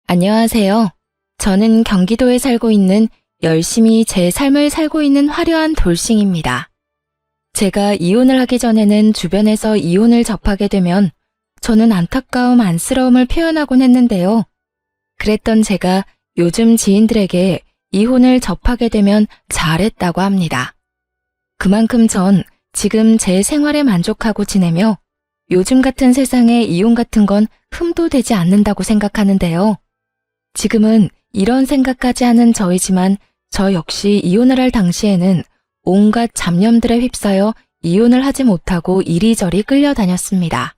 안녕하세요. 저는 경기도에 살고 있는 열심히 제 삶을 살고 있는 화려한 돌싱입니다. 제가 이혼을 하기 전에는 주변에서 이혼을 접하게 되면 저는 안타까움, 안쓰러움을 표현하곤 했는데요. 그랬던 제가 요즘 지인들에게 이혼을 접하게 되면 잘했다고 합니다. 그만큼 전 지금 제 생활에 만족하고 지내며 요즘 같은 세상에 이혼 같은 건 흠도 되지 않는다고 생각하는데요. 지금은 이런 생각까지 하는 저이지만 저 역시 이혼을 할 당시에는 온갖 잡념들에 휩싸여 이혼을 하지 못하고 이리저리 끌려다녔습니다.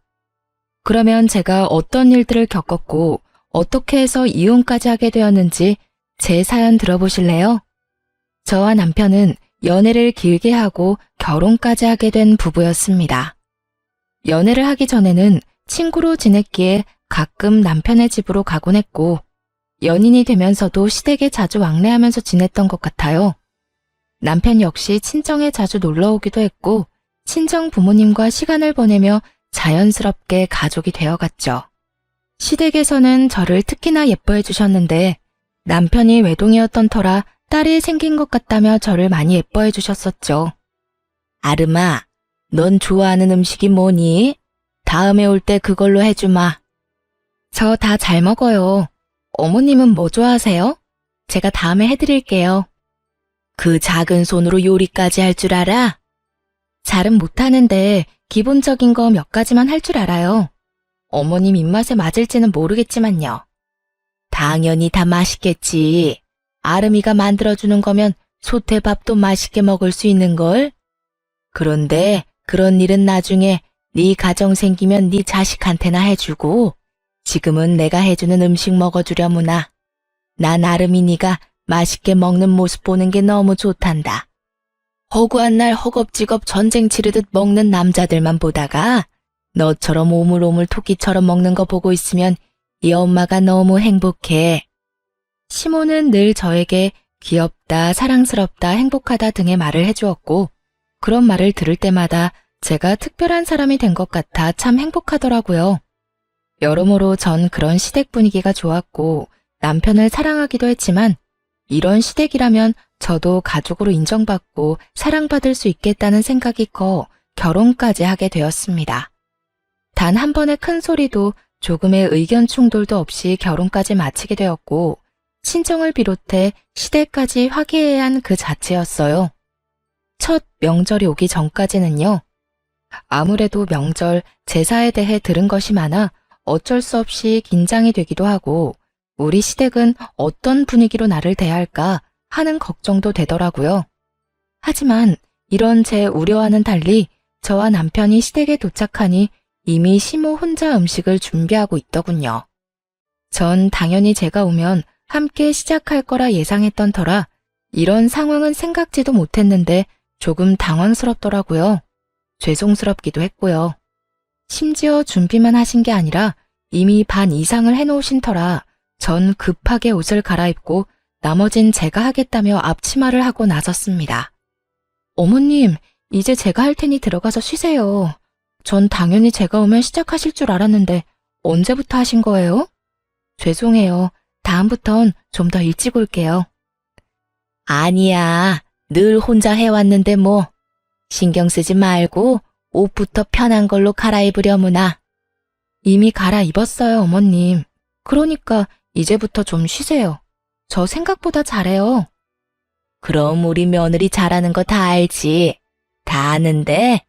그러면 제가 어떤 일들을 겪었고 어떻게 해서 이혼까지 하게 되었는지 제 사연 들어보실래요? 저와 남편은 연애를 길게 하고 결혼까지 하게 된 부부였습니다. 연애를 하기 전에는 친구로 지냈기에 가끔 남편의 집으로 가곤 했고 연인이 되면서도 시댁에 자주 왕래하면서 지냈던 것 같아요. 남편 역시 친정에 자주 놀러 오기도 했고 친정 부모님과 시간을 보내며 자연스럽게 가족이 되어갔죠. 시댁에서는 저를 특히나 예뻐해 주셨는데 남편이 외동이었던 터라 딸이 생긴 것 같다며 저를 많이 예뻐해 주셨었죠. 아름아, 넌 좋아하는 음식이 뭐니? 다음에 올 때 그걸로 해주마. 저 다 잘 먹어요. 어머님은 뭐 좋아하세요? 제가 다음에 해드릴게요. 그 작은 손으로 요리까지 할 줄 알아? 잘은 못하는데 기본적인 거 몇 가지만 할 줄 알아요. 어머님 입맛에 맞을지는 모르겠지만요. 당연히 다 맛있겠지. 아름이가 만들어주는 거면 소태밥도 맛있게 먹을 수 있는걸? 그런데 그런 일은 나중에 네 가정 생기면 네 자식한테나 해주고 지금은 내가 해주는 음식 먹어주려무나. 난 아름이 네가 맛있게 먹는 모습 보는 게 너무 좋단다. 허구한 날 허겁지겁 전쟁 치르듯 먹는 남자들만 보다가 너처럼 오물오물 토끼처럼 먹는 거 보고 있으면 이 엄마가 너무 행복해. 시모는 늘 저에게 귀엽다, 사랑스럽다, 행복하다 등의 말을 해주었고 그런 말을 들을 때마다 제가 특별한 사람이 된 것 같아 참 행복하더라고요. 여러모로 전 그런 시댁 분위기가 좋았고 남편을 사랑하기도 했지만 이런 시댁이라면 저도 가족으로 인정받고 사랑받을 수 있겠다는 생각이 커 결혼까지 하게 되었습니다. 단 한 번의 큰 소리도 조금의 의견 충돌도 없이 결혼까지 마치게 되었고 친정을 비롯해 시댁까지 화기애애한 그 자체였어요. 첫 명절이 오기 전까지는요. 아무래도 명절, 제사에 대해 들은 것이 많아 어쩔 수 없이 긴장이 되기도 하고 우리 시댁은 어떤 분위기로 나를 대할까 하는 걱정도 되더라고요. 하지만 이런 제 우려와는 달리 저와 남편이 시댁에 도착하니 이미 시모 혼자 음식을 준비하고 있더군요. 전 당연히 제가 오면 함께 시작할 거라 예상했던 터라 이런 상황은 생각지도 못했는데 조금 당황스럽더라고요. 죄송스럽기도 했고요. 심지어 준비만 하신 게 아니라 이미 반 이상을 해놓으신 터라 전 급하게 옷을 갈아입고 나머진 제가 하겠다며 앞치마를 하고 나섰습니다. 어머님, 이제 제가 할 테니 들어가서 쉬세요. 전 당연히 제가 오면 시작하실 줄 알았는데 언제부터 하신 거예요? 죄송해요. 다음부턴 좀 더 일찍 올게요. 아니야. 늘 혼자 해왔는데 뭐. 신경 쓰지 말고 옷부터 편한 걸로 갈아입으려무나. 이미 갈아입었어요, 어머님. 그러니까 이제부터 좀 쉬세요. 저 생각보다 잘해요. 그럼 우리 며느리 잘하는 거 다 알지. 다 아는데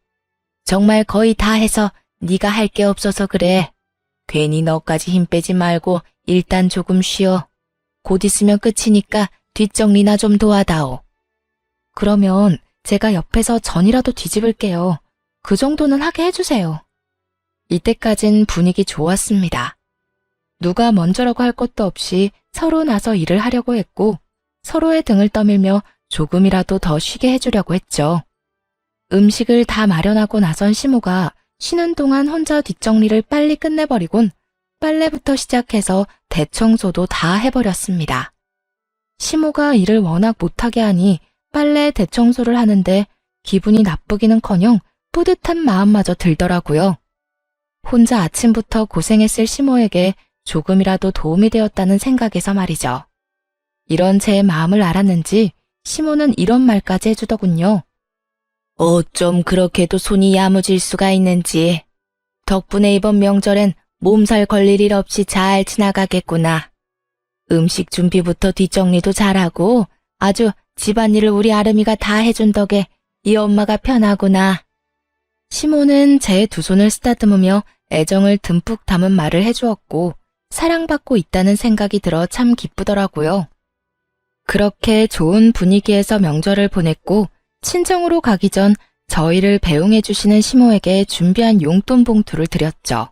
정말 거의 다 해서 네가 할 게 없어서 그래. 괜히 너까지 힘 빼지 말고 일단 조금 쉬어. 곧 있으면 끝이니까 뒷정리나 좀 도와다오. 그러면 제가 옆에서 전이라도 뒤집을게요. 그 정도는 하게 해주세요. 이때까진 분위기 좋았습니다. 누가 먼저라고 할 것도 없이 서로 나서 일을 하려고 했고 서로의 등을 떠밀며 조금이라도 더 쉬게 해주려고 했죠. 음식을 다 마련하고 나선 시모가 쉬는 동안 혼자 뒷정리를 빨리 끝내버리곤 빨래부터 시작해서 대청소도 다 해버렸습니다. 시모가 일을 워낙 못하게 하니 빨래 대청소를 하는데 기분이 나쁘기는커녕 뿌듯한 마음마저 들더라고요. 혼자 아침부터 고생했을 시모에게 조금이라도 도움이 되었다는 생각에서 말이죠. 이런 제 마음을 알았는지 시모는 이런 말까지 해주더군요. 어쩜 그렇게도 손이 야무질 수가 있는지. 덕분에 이번 명절엔 몸살 걸릴 일 없이 잘 지나가겠구나. 음식 준비부터 뒷정리도 잘하고 아주 집안일을 우리 아름이가 다 해준 덕에 이 엄마가 편하구나. 시모는 제 두 손을 쓰다듬으며 애정을 듬뿍 담은 말을 해주었고 사랑받고 있다는 생각이 들어 참 기쁘더라고요. 그렇게 좋은 분위기에서 명절을 보냈고 친정으로 가기 전 저희를 배웅해 주시는 시모에게 준비한 용돈 봉투를 드렸죠.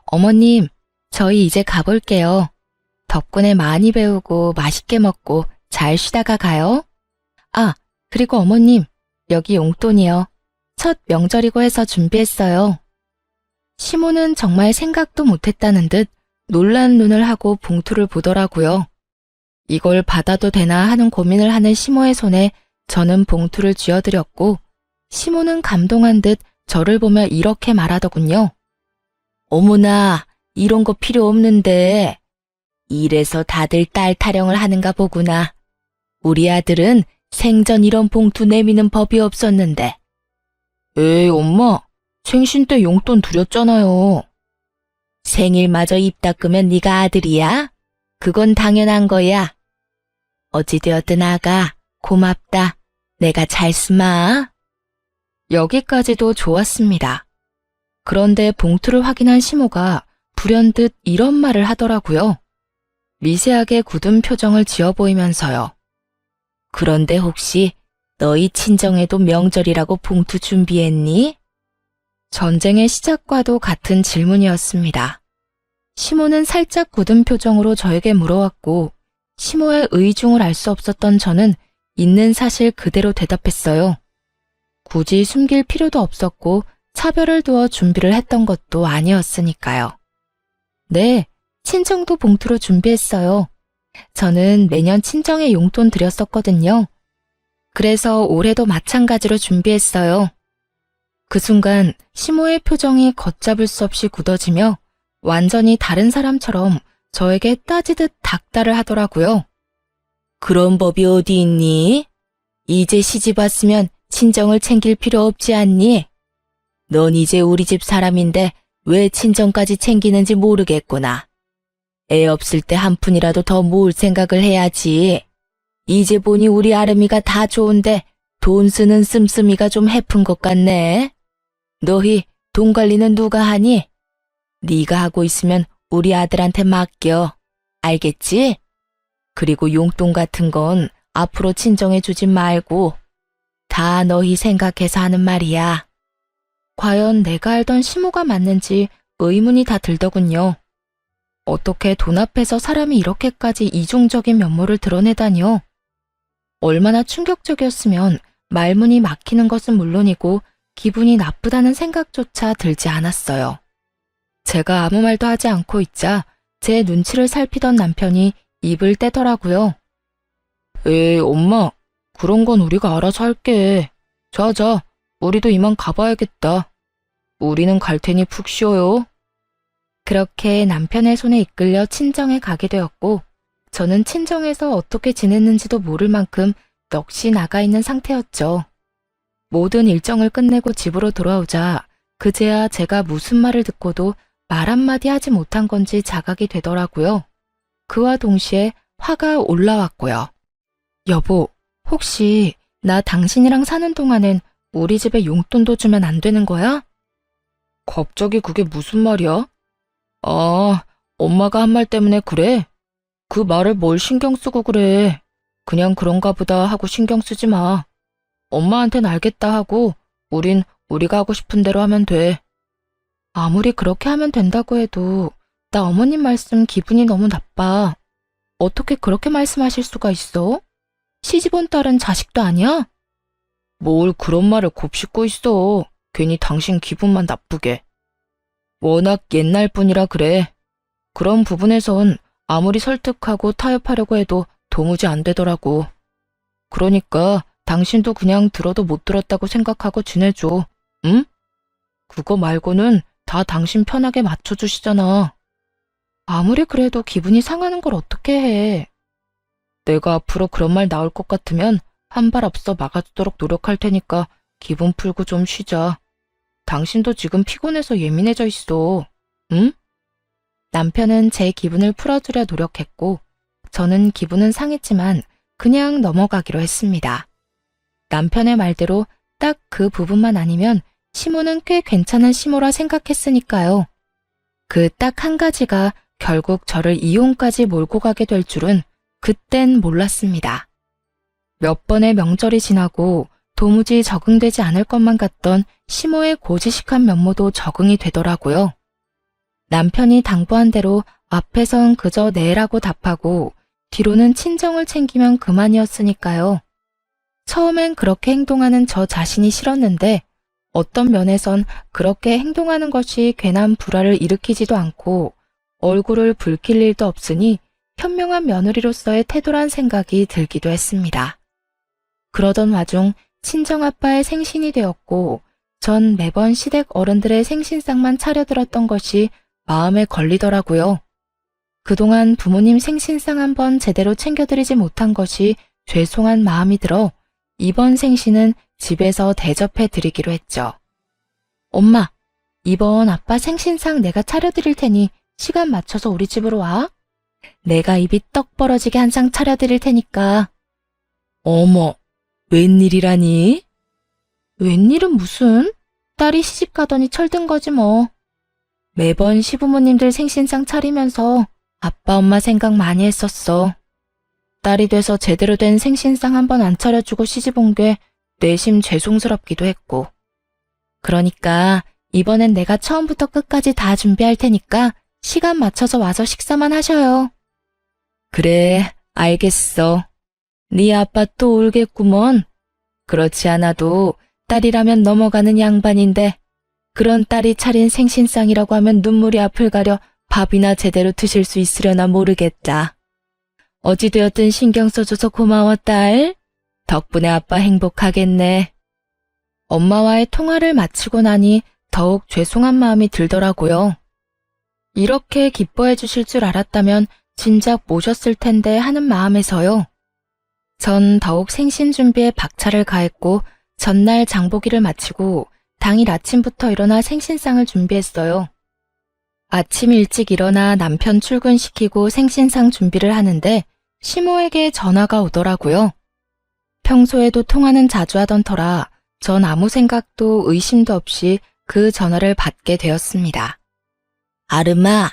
어머님, 저희 이제 가볼게요. 덕분에 많이 배우고 맛있게 먹고 잘 쉬다가 가요. 아, 그리고 어머님, 여기 용돈이요. 첫 명절이고 해서 준비했어요. 시모는 정말 생각도 못했다는 듯 놀란 눈을 하고 봉투를 보더라고요. 이걸 받아도 되나 하는 고민을 하는 시모의 손에 저는 봉투를 쥐어드렸고 시모는 감동한 듯 저를 보며 이렇게 말하더군요. 어머나, 이런 거 필요 없는데. 이래서 다들 딸 타령을 하는가 보구나. 우리 아들은 생전 이런 봉투 내미는 법이 없었는데. 에이, 엄마, 생신 때 용돈 드렸잖아요. 생일마저 입 닦으면 네가 아들이야? 그건 당연한 거야. 어찌되었든 아가, 고맙다. 내가 잘 쓰마. 여기까지도 좋았습니다. 그런데 봉투를 확인한 시모가 불현듯 이런 말을 하더라고요. 미세하게 굳은 표정을 지어 보이면서요. 그런데 혹시 너희 친정에도 명절이라고 봉투 준비했니? 전쟁의 시작과도 같은 질문이었습니다. 시모는 살짝 굳은 표정으로 저에게 물어왔고 시모의 의중을 알 수 없었던 저는 있는 사실 그대로 대답했어요. 굳이 숨길 필요도 없었고 차별을 두어 준비를 했던 것도 아니었으니까요. 네, 친정도 봉투로 준비했어요. 저는 매년 친정에 용돈 드렸었거든요. 그래서 올해도 마찬가지로 준비했어요. 그 순간 시모의 표정이 걷잡을 수 없이 굳어지며 완전히 다른 사람처럼 저에게 따지듯 닥달을 하더라고요. 그런 법이 어디 있니? 이제 시집 왔으면 친정을 챙길 필요 없지 않니? 넌 이제 우리 집 사람인데 왜 친정까지 챙기는지 모르겠구나. 애 없을 때 한 푼이라도 더 모을 생각을 해야지. 이제 보니 우리 아름이가 다 좋은데 돈 쓰는 씀씀이가 좀 해픈 것 같네. 너희 돈 관리는 누가 하니? 네가 하고 있으면 우리 아들한테 맡겨. 알겠지? 그리고 용돈 같은 건 앞으로 친정해 주지 말고 다 너희 생각해서 하는 말이야. 과연 내가 알던 시모가 맞는지 의문이 다 들더군요. 어떻게 돈 앞에서 사람이 이렇게까지 이중적인 면모를 드러내다니요? 얼마나 충격적이었으면 말문이 막히는 것은 물론이고 기분이 나쁘다는 생각조차 들지 않았어요. 제가 아무 말도 하지 않고 있자 제 눈치를 살피던 남편이 입을 떼더라고요. 에이, 엄마, 그런 건 우리가 알아서 할게. 자자, 우리도 이만 가봐야겠다. 우리는 갈 테니 푹 쉬어요. 그렇게 남편의 손에 이끌려 친정에 가게 되었고 저는 친정에서 어떻게 지냈는지도 모를 만큼 넋이 나가 있는 상태였죠. 모든 일정을 끝내고 집으로 돌아오자 그제야 제가 무슨 말을 듣고도 말 한마디 하지 못한 건지 자각이 되더라고요. 그와 동시에 화가 올라왔고요. 여보, 혹시 나 당신이랑 사는 동안엔 우리 집에 용돈도 주면 안 되는 거야? 갑자기 그게 무슨 말이야? 아, 엄마가 한 말 때문에 그래? 그 말을 뭘 신경 쓰고 그래. 그냥 그런가 보다 하고 신경 쓰지 마. 엄마한텐 알겠다 하고 우린 우리가 하고 싶은 대로 하면 돼. 아무리 그렇게 하면 된다고 해도 나 어머님 말씀 기분이 너무 나빠. 어떻게 그렇게 말씀하실 수가 있어? 시집 온 딸은 자식도 아니야? 뭘 그런 말을 곱씹고 있어. 괜히 당신 기분만 나쁘게. 워낙 옛날 분이라 그래. 그런 부분에선 아무리 설득하고 타협하려고 해도 도무지 안 되더라고. 그러니까 당신도 그냥 들어도 못 들었다고 생각하고 지내줘. 응? 그거 말고는 다 당신 편하게 맞춰주시잖아. 아무리 그래도 기분이 상하는 걸 어떻게 해. 내가 앞으로 그런 말 나올 것 같으면 한 발 앞서 막아주도록 노력할 테니까 기분 풀고 좀 쉬자. 당신도 지금 피곤해서 예민해져 있어. 응? 남편은 제 기분을 풀어주려 노력했고, 저는 기분은 상했지만 그냥 넘어가기로 했습니다. 남편의 말대로 딱 그 부분만 아니면 시모는 꽤 괜찮은 시모라 생각했으니까요. 그 딱 한 가지가 결국 저를 이혼까지 몰고 가게 될 줄은 그땐 몰랐습니다. 몇 번의 명절이 지나고 도무지 적응되지 않을 것만 같던 시모의 고지식한 면모도 적응이 되더라고요. 남편이 당부한 대로 앞에선 그저 네라고 답하고 뒤로는 친정을 챙기면 그만이었으니까요. 처음엔 그렇게 행동하는 저 자신이 싫었는데 어떤 면에선 그렇게 행동하는 것이 괜한 불화를 일으키지도 않고 얼굴을 붉힐 일도 없으니 현명한 며느리로서의 태도란 생각이 들기도 했습니다. 그러던 와중 친정아빠의 생신이 되었고 전 매번 시댁 어른들의 생신상만 차려들었던 것이 마음에 걸리더라고요. 그동안 부모님 생신상 한번 제대로 챙겨드리지 못한 것이 죄송한 마음이 들어 이번 생신은 집에서 대접해 드리기로 했죠. 엄마, 이번 아빠 생신상 내가 차려드릴 테니 시간 맞춰서 우리 집으로 와. 내가 입이 떡 벌어지게 한 상 차려드릴 테니까. 어머, 웬일이라니? 웬일은 무슨? 딸이 시집 가더니 철든 거지 뭐. 매번 시부모님들 생신상 차리면서 아빠 엄마 생각 많이 했었어. 딸이 돼서 제대로 된 생신상 한번 안 차려주고 시집 온 게 내심 죄송스럽기도 했고. 그러니까 이번엔 내가 처음부터 끝까지 다 준비할 테니까 시간 맞춰서 와서 식사만 하셔요. 그래, 알겠어. 네 아빠 또 울겠구먼. 그렇지 않아도 딸이라면 넘어가는 양반인데 그런 딸이 차린 생신상이라고 하면 눈물이 앞을 가려 밥이나 제대로 드실 수 있으려나 모르겠다. 어찌되었든 신경 써줘서 고마워, 딸. 덕분에 아빠 행복하겠네. 엄마와의 통화를 마치고 나니 더욱 죄송한 마음이 들더라고요. 이렇게 기뻐해 주실 줄 알았다면 진작 모셨을 텐데 하는 마음에서요. 전 더욱 생신 준비에 박차를 가했고 전날 장보기를 마치고 당일 아침부터 일어나 생신상을 준비했어요. 아침 일찍 일어나 남편 출근시키고 생신상 준비를 하는데 시모에게 전화가 오더라고요. 평소에도 통화는 자주 하던 터라 전 아무 생각도 의심도 없이 그 전화를 받게 되었습니다. 아름아,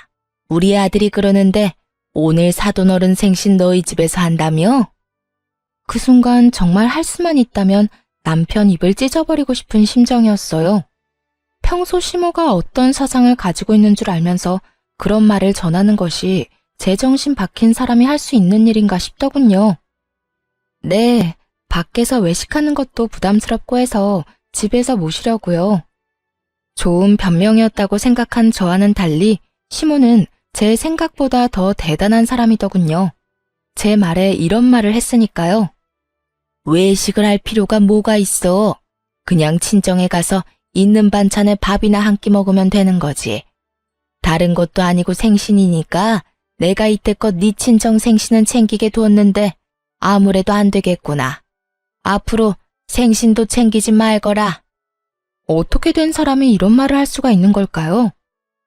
우리 아들이 그러는데 오늘 사돈어른 생신 너희 집에서 한다며? 그 순간 정말 할 수만 있다면 남편 입을 찢어버리고 싶은 심정이었어요. 평소 시모가 어떤 사상을 가지고 있는 줄 알면서 그런 말을 전하는 것이 제정신 박힌 사람이 할 수 있는 일인가 싶더군요. 네, 밖에서 외식하는 것도 부담스럽고 해서 집에서 모시려고요. 좋은 변명이었다고 생각한 저와는 달리 시모는 제 생각보다 더 대단한 사람이더군요. 제 말에 이런 말을 했으니까요. 외식을 할 필요가 뭐가 있어? 그냥 친정에 가서 있는 반찬에 밥이나 한 끼 먹으면 되는 거지. 다른 것도 아니고 생신이니까 내가 이때껏 네 친정 생신은 챙기게 두었는데 아무래도 안 되겠구나. 앞으로 생신도 챙기지 말거라. 어떻게 된 사람이 이런 말을 할 수가 있는 걸까요?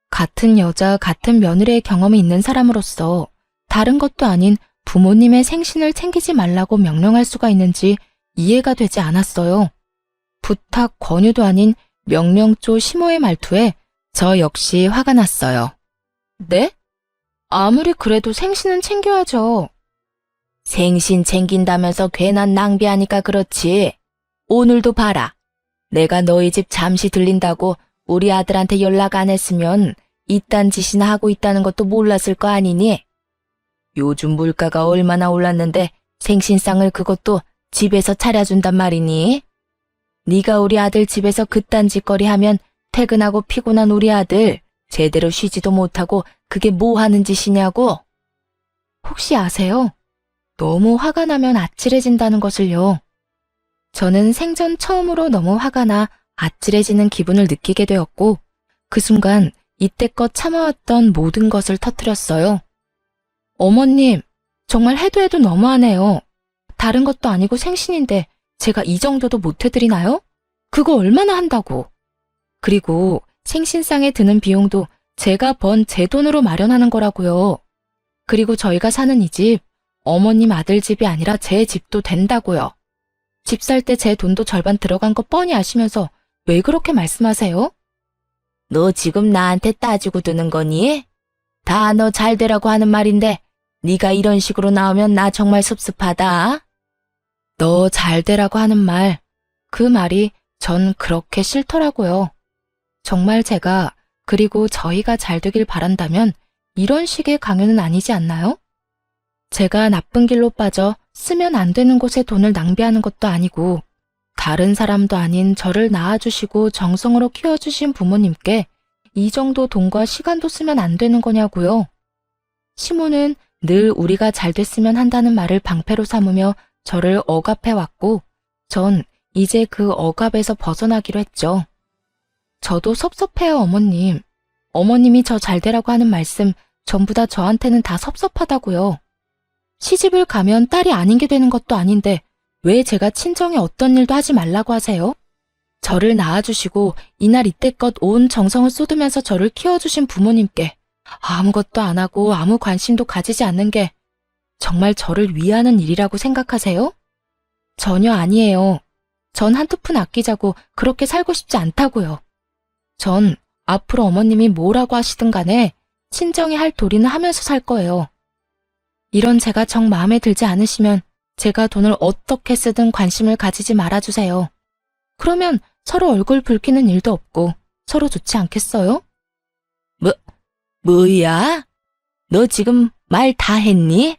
같은 여자, 같은 며느리의 경험이 있는 사람으로서 다른 것도 아닌 부모님의 생신을 챙기지 말라고 명령할 수가 있는지 이해가 되지 않았어요. 부탁, 권유도 아닌 명령조 시모의 말투에 저 역시 화가 났어요. 네? 아무리 그래도 생신은 챙겨야죠. 생신 챙긴다면서 괜한 낭비하니까 그렇지. 오늘도 봐라. 내가 너희 집 잠시 들린다고 우리 아들한테 연락 안 했으면 이딴 짓이나 하고 있다는 것도 몰랐을 거 아니니? 요즘 물가가 얼마나 올랐는데 생신상을 그것도 집에서 차려준단 말이니? 네가 우리 아들 집에서 그딴 짓거리 하면 퇴근하고 피곤한 우리 아들 제대로 쉬지도 못하고 그게 뭐 하는 짓이냐고? 혹시 아세요? 너무 화가 나면 아찔해진다는 것을요. 저는 생전 처음으로 너무 화가 나 아찔해지는 기분을 느끼게 되었고 그 순간 이때껏 참아왔던 모든 것을 터뜨렸어요. 어머님, 정말 해도 해도 너무하네요. 다른 것도 아니고 생신인데 제가 이 정도도 못 해드리나요? 그거 얼마나 한다고. 그리고 생신상에 드는 비용도 제가 번 제 돈으로 마련하는 거라고요. 그리고 저희가 사는 이 집, 어머님 아들 집이 아니라 제 집도 된다고요. 집 살 때 제 돈도 절반 들어간 거 뻔히 아시면서 왜 그렇게 말씀하세요? 너 지금 나한테 따지고 드는 거니? 다 너 잘 되라고 하는 말인데 네가 이런 식으로 나오면 나 정말 섭섭하다. 너 잘 되라고 하는 말, 그 말이 전 그렇게 싫더라고요. 정말 제가 그리고 저희가 잘 되길 바란다면 이런 식의 강요는 아니지 않나요? 제가 나쁜 길로 빠져 쓰면 안 되는 곳에 돈을 낭비하는 것도 아니고 다른 사람도 아닌 저를 낳아주시고 정성으로 키워주신 부모님께 이 정도 돈과 시간도 쓰면 안 되는 거냐고요. 시모는 늘 우리가 잘 됐으면 한다는 말을 방패로 삼으며 저를 억압해왔고 전 이제 그 억압에서 벗어나기로 했죠. 저도 섭섭해요, 어머님. 어머님이 저 잘 되라고 하는 말씀 전부 다 저한테는 다 섭섭하다고요. 시집을 가면 딸이 아닌 게 되는 것도 아닌데 왜 제가 친정에 어떤 일도 하지 말라고 하세요? 저를 낳아주시고 이날 이때껏 온 정성을 쏟으면서 저를 키워주신 부모님께 아무것도 안 하고 아무 관심도 가지지 않는 게 정말 저를 위하는 일이라고 생각하세요? 전혀 아니에요. 전 한두 푼 아끼자고 그렇게 살고 싶지 않다고요. 전 앞으로 어머님이 뭐라고 하시든 간에 친정에 할 도리는 하면서 살 거예요. 이런 제가 정 마음에 들지 않으시면 제가 돈을 어떻게 쓰든 관심을 가지지 말아주세요. 그러면 서로 얼굴 붉히는 일도 없고 서로 좋지 않겠어요? 뭐야? 너 지금 말 다 했니?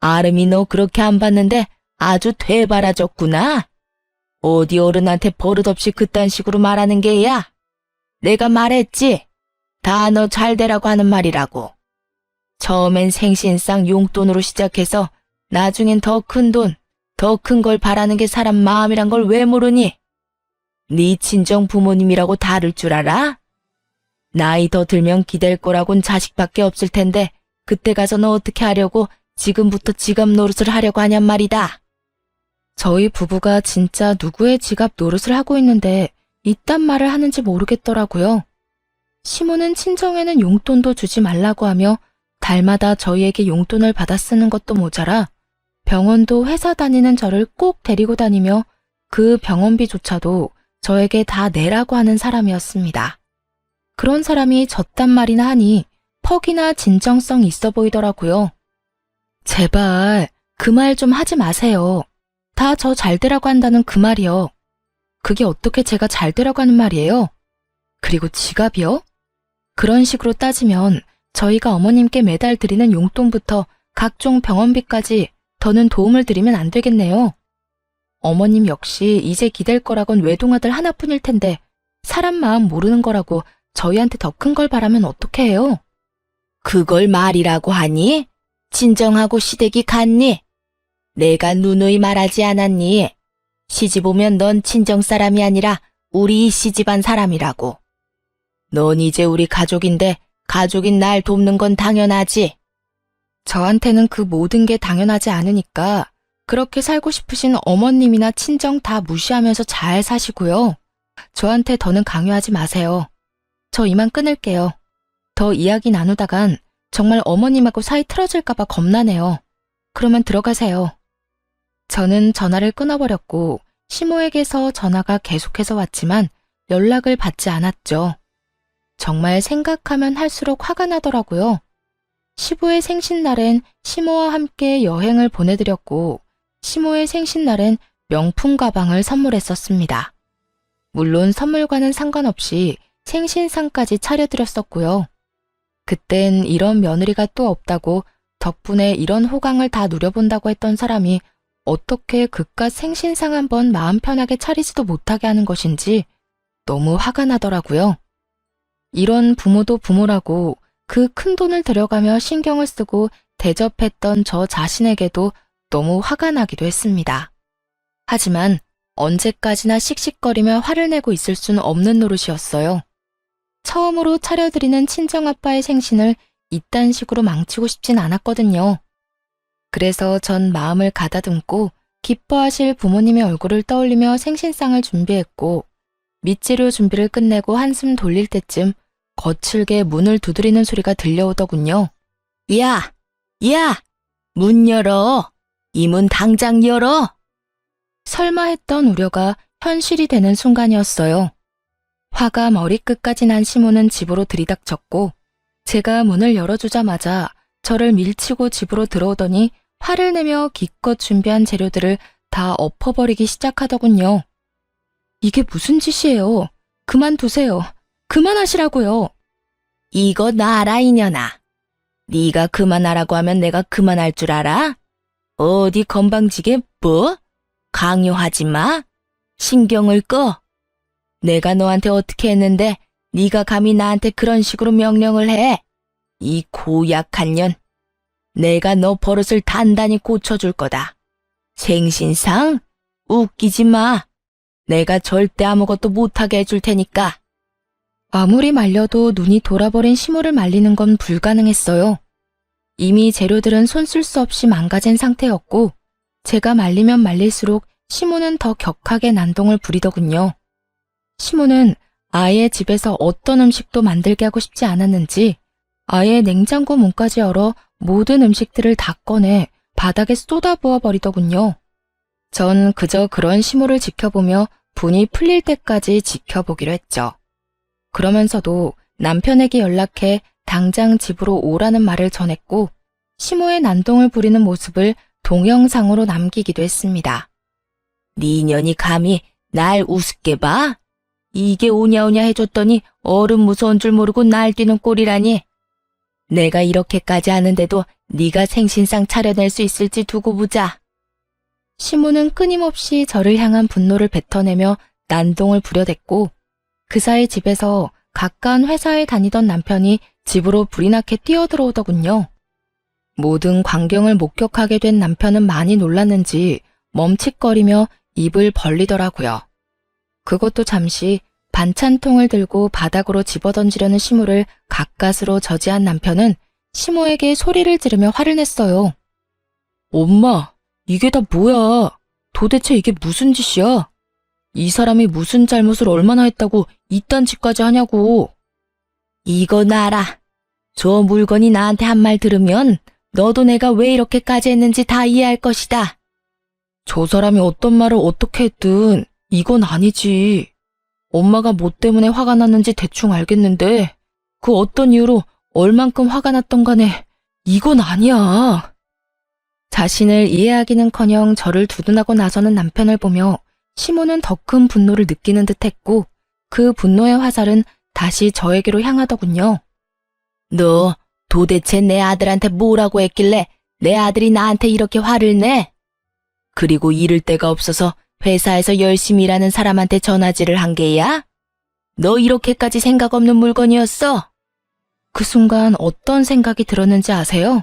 아름이 너 그렇게 안 봤는데 아주 되바라졌구나. 어디 어른한테 버릇없이 그딴 식으로 말하는 게야? 내가 말했지? 다 너 잘 되라고 하는 말이라고. 처음엔 생신상 용돈으로 시작해서 나중엔 더 큰 돈, 더 큰 걸 바라는 게 사람 마음이란 걸 왜 모르니? 네 친정 부모님이라고 다를 줄 알아? 나이 더 들면 기댈 거라곤 자식밖에 없을 텐데 그때 가서 너 어떻게 하려고 지금부터 지갑 노릇을 하려고 하냔 말이다. 저희 부부가 진짜 누구의 지갑 노릇을 하고 있는데 이딴 말을 하는지 모르겠더라고요. 시모는 친정에는 용돈도 주지 말라고 하며 달마다 저희에게 용돈을 받아 쓰는 것도 모자라 병원도 회사 다니는 저를 꼭 데리고 다니며 그 병원비조차도 저에게 다 내라고 하는 사람이었습니다. 그런 사람이 저딴 말이나 하니 퍽이나 진정성 있어 보이더라고요. 제발 그 말 좀 하지 마세요. 다 저 잘 되라고 한다는 그 말이요. 그게 어떻게 제가 잘 되라고 하는 말이에요? 그리고 지갑이요? 그런 식으로 따지면 저희가 어머님께 매달 드리는 용돈부터 각종 병원비까지 더는 도움을 드리면 안 되겠네요. 어머님 역시 이제 기댈 거라곤 외동아들 하나뿐일 텐데 사람 마음 모르는 거라고 저희한테 더 큰 걸 바라면 어떻게 해요? 그걸 말이라고 하니? 진정하고 시댁이 갔니? 내가 누누이 말하지 않았니? 시집 오면 넌 친정 사람이 아니라 우리 시집안 사람이라고. 넌 이제 우리 가족인데 가족인 날 돕는 건 당연하지. 저한테는 그 모든 게 당연하지 않으니까 그렇게 살고 싶으신 어머님이나 친정 다 무시하면서 잘 사시고요. 저한테 더는 강요하지 마세요. 저 이만 끊을게요. 더 이야기 나누다간 정말 어머님하고 사이 틀어질까봐 겁나네요. 그러면 들어가세요. 저는 전화를 끊어버렸고 시모에게서 전화가 계속해서 왔지만 연락을 받지 않았죠. 정말 생각하면 할수록 화가 나더라고요. 시부의 생신날엔 시모와 함께 여행을 보내드렸고 시모의 생신날엔 명품 가방을 선물했었습니다. 물론 선물과는 상관없이 생신상까지 차려드렸었고요. 그땐 이런 며느리가 또 없다고 덕분에 이런 호강을 다 누려본다고 했던 사람이 어떻게 그깟 생신상 한번 마음 편하게 차리지도 못하게 하는 것인지 너무 화가 나더라고요. 이런 부모도 부모라고 그 큰 돈을 들여가며 신경을 쓰고 대접했던 저 자신에게도 너무 화가 나기도 했습니다. 하지만 언제까지나 씩씩거리며 화를 내고 있을 수는 없는 노릇이었어요. 처음으로 차려드리는 친정아빠의 생신을 이딴 식으로 망치고 싶진 않았거든요. 그래서 전 마음을 가다듬고 기뻐하실 부모님의 얼굴을 떠올리며 생신상을 준비했고, 밑재료 준비를 끝내고 한숨 돌릴 때쯤 거칠게 문을 두드리는 소리가 들려오더군요. 야! 야! 문 열어! 이 문 당장 열어! 설마 했던 우려가 현실이 되는 순간이었어요. 화가 머리끝까지 난 시모는 집으로 들이닥쳤고, 제가 문을 열어주자마자 저를 밀치고 집으로 들어오더니 화를 내며 기껏 준비한 재료들을 다 엎어버리기 시작하더군요. 이게 무슨 짓이에요? 그만두세요. 그만하시라고요. 이거 놔라 이년아. 네가 그만하라고 하면 내가 그만할 줄 알아? 어디 건방지게 뭐? 강요하지 마. 신경을 꺼. 내가 너한테 어떻게 했는데 네가 감히 나한테 그런 식으로 명령을 해. 이 고약한 년. 내가 너 버릇을 단단히 고쳐줄 거다. 생신상? 웃기지 마. 내가 절대 아무것도 못하게 해줄 테니까. 아무리 말려도 눈이 돌아버린 시모를 말리는 건 불가능했어요. 이미 재료들은 손 쓸 수 없이 망가진 상태였고, 제가 말리면 말릴수록 시모는 더 격하게 난동을 부리더군요. 시모는 아예 집에서 어떤 음식도 만들게 하고 싶지 않았는지 아예 냉장고 문까지 열어 모든 음식들을 다 꺼내 바닥에 쏟아부어 버리더군요. 전 그저 그런 시모를 지켜보며 분이 풀릴 때까지 지켜보기로 했죠. 그러면서도 남편에게 연락해 당장 집으로 오라는 말을 전했고, 시모의 난동을 부리는 모습을 동영상으로 남기기도 했습니다. 네 년이 감히 날 우습게 봐? 이게 오냐오냐 해줬더니 어른 무서운 줄 모르고 날뛰는 꼴이라니. 내가 이렇게까지 하는데도 네가 생신상 차려낼 수 있을지 두고 보자. 시모는 끊임없이 저를 향한 분노를 뱉어내며 난동을 부려댔고, 그 사이 집에서 가까운 회사에 다니던 남편이 집으로 불이 나게 뛰어들어오더군요. 모든 광경을 목격하게 된 남편은 많이 놀랐는지 멈칫거리며 입을 벌리더라고요. 그것도 잠시 반찬통을 들고 바닥으로 집어던지려는 시모를 가까스로 저지한 남편은 시모에게 소리를 지르며 화를 냈어요. 엄마, 이게 다 뭐야? 도대체 이게 무슨 짓이야? 이 사람이 무슨 잘못을 얼마나 했다고 이딴 짓까지 하냐고. 이거 놔라. 저 물건이 나한테 한 말 들으면 너도 내가 왜 이렇게까지 했는지 다 이해할 것이다. 저 사람이 어떤 말을 어떻게 했든 이건 아니지. 엄마가 뭐 때문에 화가 났는지 대충 알겠는데 그 어떤 이유로 얼만큼 화가 났던 간에 이건 아니야. 자신을 이해하기는커녕 저를 두둔하고 나서는 남편을 보며 시모는 더 큰 분노를 느끼는 듯했고, 그 분노의 화살은 다시 저에게로 향하더군요. 너 도대체 내 아들한테 뭐라고 했길래 내 아들이 나한테 이렇게 화를 내? 그리고 이를 데가 없어서 회사에서 열심히 일하는 사람한테 전화질을 한 게야? 너 이렇게까지 생각 없는 물건이었어? 그 순간 어떤 생각이 들었는지 아세요?